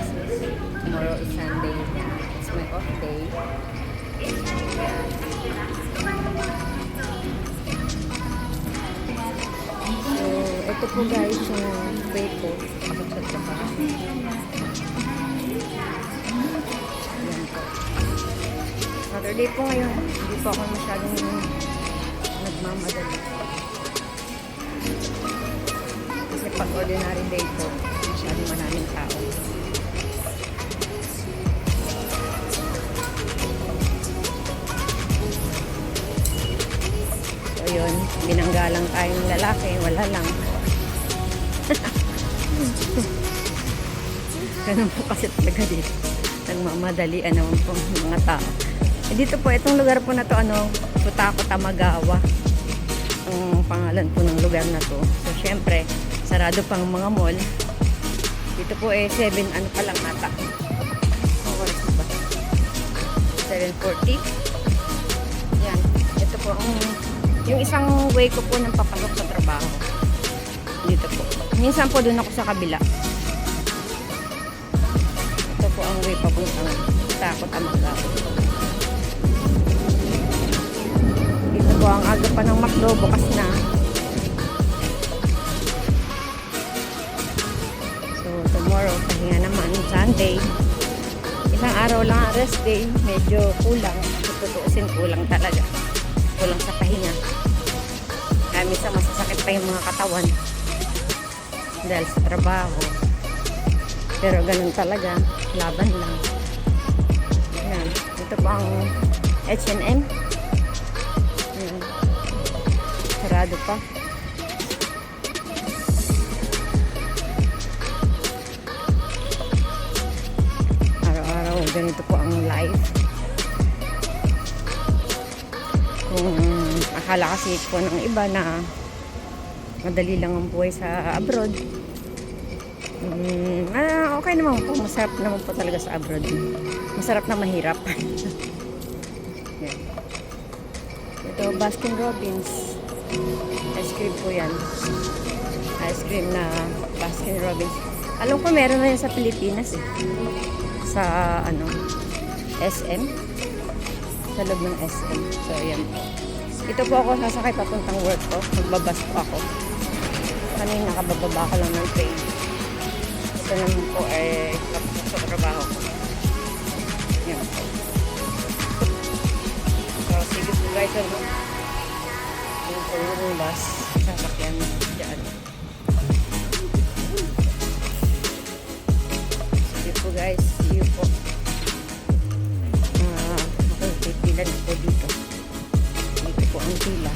kasi tomorrow is Sunday. It's my off day. So, ito po guys yung way ko kapag sa trabaho. Ayan po. Saturday po ngayon. Hindi po ako masyadong nagmamadali. Kasi pag ordinary day po, masyadong maraming tao. So yun, binanggalang tayong lalaki, wala lang. Ganun po kasi talaga dito. Nagmamadalian naman po mga tao. Eh, dito po, itong lugar po na to, Futako Tamagawa. Ang pangalan po ng lugar na to. So, syempre, sarado pang mga mall. Dito po 7, ano pa lang ata. Ang oras na ba? 7:40. Yan. Ito po, yung isang way ko po ng papasok sa trabaho. Dito po. Minsan po doon ako sa kabila. Ito po ang way papuntang Futako Tamagawa. Dito po ang aga pa ng McDo, bukas na. So, tomorrow, pahinga naman, Sunday. Isang araw lang ang rest day, medyo kulang. Tutuusin, kulang talaga. Kulang sa pahinga. Kaya minsan masasakit pa yung mga katawan dahil sa trabaho. Pero ganun talaga, laban lang. Yan. Ito po ang H&M. Yan. Sarado pa. Araw-araw ganito po ang life. Kung akala kasi po ng iba na madali lang ang buhay sa abroad, okay naman po, masarap naman po talaga sa abroad. Masarap na mahirap. Yan. Ito, Baskin Robbins ice cream po yan. Ice cream na Baskin Robbins. Alam ko meron na yan sa Pilipinas eh. Sa SM, sa loob ng SM. So yan po. Ito po ako sasakay papuntang work ko. Magbabas po ako. Kanina nakabababa ko lang ng train. Ito naman po ay kapag sa trabaho ko. Yan po. So sige po guys, yung po yung bus sasakyan dyan. Sige po guys, see you po. Pila po dito. Dito po ang pila.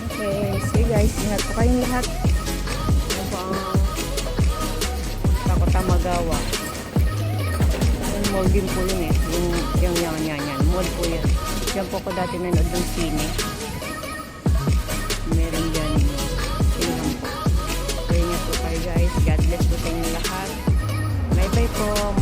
Okay, see you guys. Ingat po kayong lahat. Ano po ang Futako Tamagawa. Yung mall din po yun eh. Yan. Mall po yan. Yan po ko dati nanood ng sine. Meron dyan. Yun lang po. So, ingat po kayo guys. God bless po sa inyo lahat. Bye bye po.